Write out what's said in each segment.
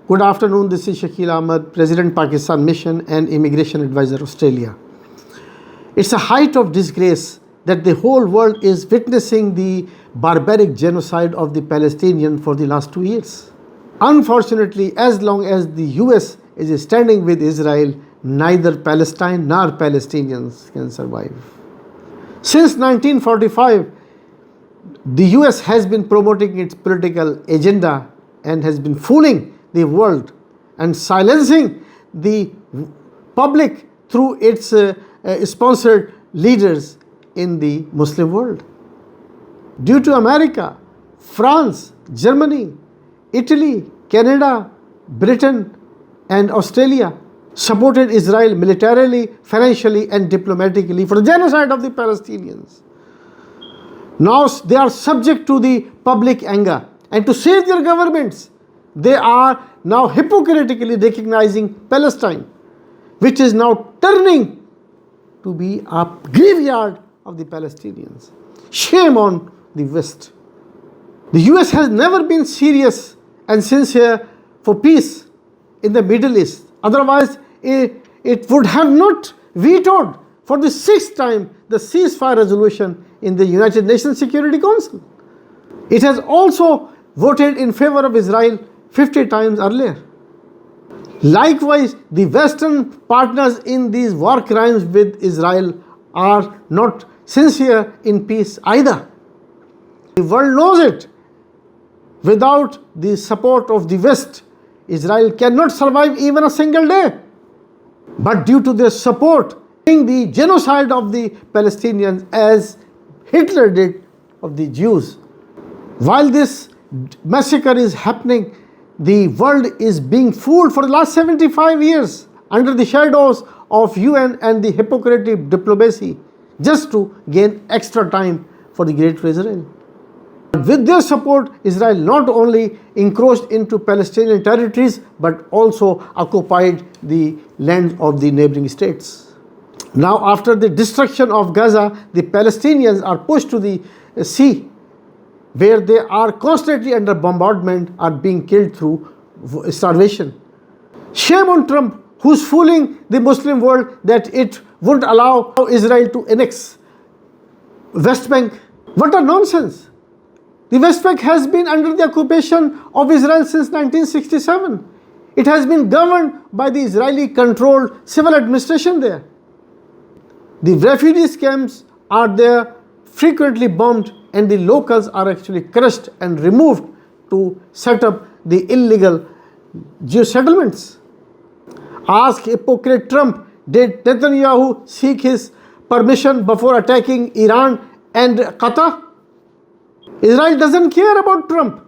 Good afternoon, this is Shakil Ahmed, President Pakistan Mission and Immigration Advisor Australia. It's a height of disgrace that the whole world is witnessing the barbaric genocide of the Palestinians for the last 2 years. Unfortunately, as long as the US is standing with Israel, neither Palestine nor Palestinians can survive. Since 1945, the US has been promoting its political agenda and has been fooling the world and silencing the public through its sponsored leaders in the Muslim world. Due to America, France, Germany, Italy, Canada, Britain and Australia supported Israel militarily, financially and diplomatically for the genocide of the Palestinians. Now they are subject to the public anger, and to save their governments, they are now hypocritically recognizing Palestine, which is now turning to be a graveyard of the Palestinians. Shame on the West. The US has never been serious and sincere for peace in the Middle East. Otherwise, it would have not vetoed for the 6th time the ceasefire resolution in the United Nations Security Council. It has also voted in favor of Israel 50 times earlier. Likewise, the Western partners in these war crimes with Israel are not sincere in peace either. The world knows it. Without the support of the West, Israel cannot survive even a single day. But due to their support in the genocide of the Palestinians as Hitler did of the Jews, while this massacre is happening, the world is being fooled for the last 75 years under the shadows of UN and the hypocritic diplomacy just to gain extra time for the Great Israel. With their support, Israel not only encroached into Palestinian territories but also occupied the land of the neighboring states. Now, after the destruction of Gaza, the Palestinians are pushed to the sea, where they are constantly under bombardment, are being killed through starvation. Shame on Trump, who's fooling the Muslim world that it won't allow Israel to annex West Bank. What a nonsense! The West Bank has been under the occupation of Israel since 1967. It has been governed by the Israeli-controlled civil administration there. The refugee camps are there, frequently bombed, and the locals are actually crushed and removed to set up the illegal Jewish settlements. Ask hypocrite Trump, did Netanyahu seek his permission before attacking Iran and Qatar? Israel doesn't care about Trump.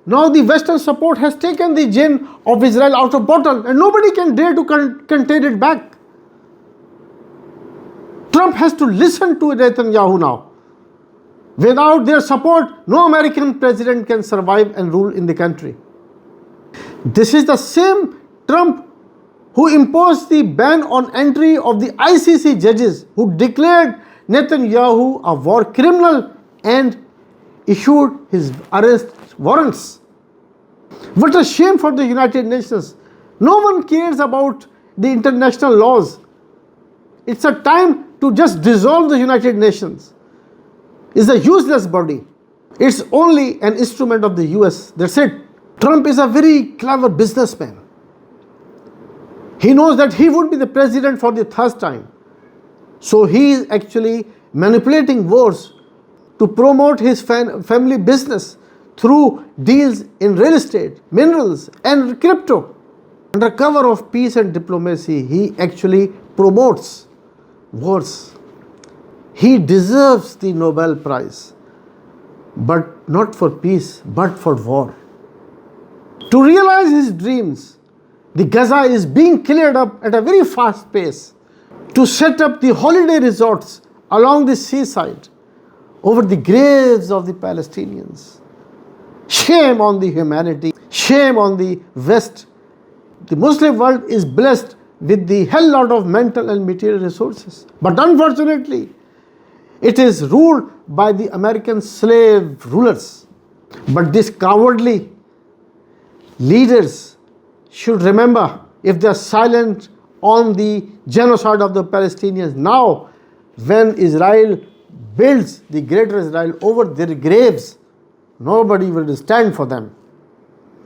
Now the Western support has taken the gin of Israel out of bottle and nobody can dare to contain it back. Trump has to listen to Netanyahu now. Without their support, no American president can survive and rule in the country. This is the same Trump who imposed the ban on entry of the ICC judges, who declared Netanyahu a war criminal and issued his arrest warrants. What a shame for the United Nations. No one cares about the international laws. It's a time to just dissolve the United Nations. It's a useless body. It's only an instrument of the US. That's it. Trump is a very clever businessman. He knows that he would be the president for the 3rd time. So he is actually manipulating wars to promote his family business through deals in real estate, minerals and crypto. Under cover of peace and diplomacy, he actually promotes wars. He deserves the Nobel Prize, but not for peace, but for war. To realize his dreams, the Gaza is being cleared up at a very fast pace to set up the holiday resorts along the seaside over the graves of the Palestinians. Shame on the humanity, shame on the West. The Muslim world is blessed with the hell lot of mental and material resources. But unfortunately, it is ruled by the American slave rulers. But these cowardly leaders should remember, if they are silent on the genocide of the Palestinians, now when Israel builds the greater Israel over their graves, nobody will stand for them.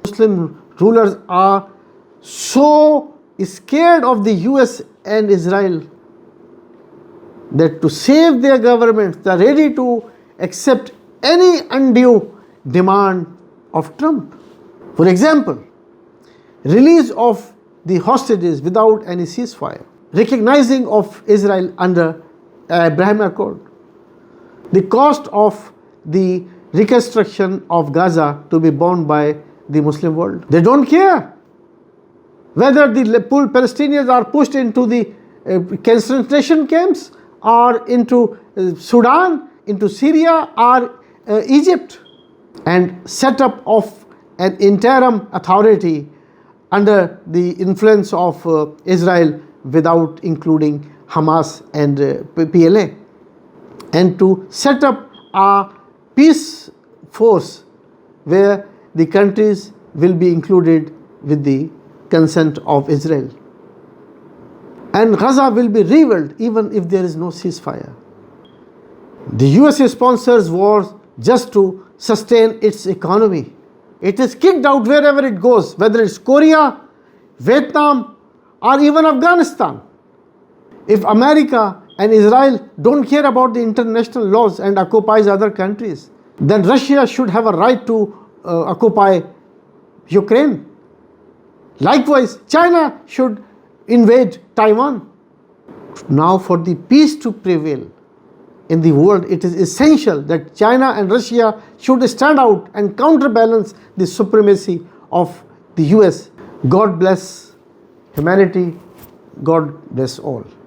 Muslim rulers are so scared of the US and Israel that to save their governments, they are ready to accept any undue demand of Trump. For example, release of the hostages without any ceasefire, recognizing of Israel under Abraham Accord, the cost of the reconstruction of Gaza to be borne by the Muslim world. They don't care whether the Palestinians are pushed into the concentration camps or into Sudan, into Syria or Egypt, and set up of an interim authority under the influence of Israel without including Hamas and PLA, and to set up a peace force where the countries will be included with the consent of Israel. And Gaza will be rebuilt even if there is no ceasefire. The US sponsors wars just to sustain its economy. It is kicked out wherever it goes, whether it's Korea, Vietnam, or even Afghanistan. If America and Israel don't care about the international laws and occupies other countries, then Russia should have a right to occupy Ukraine. Likewise, China should invade Taiwan. Now, for the peace to prevail in the world, it is essential that China and Russia should stand out and counterbalance the supremacy of the US. God bless humanity. God bless all.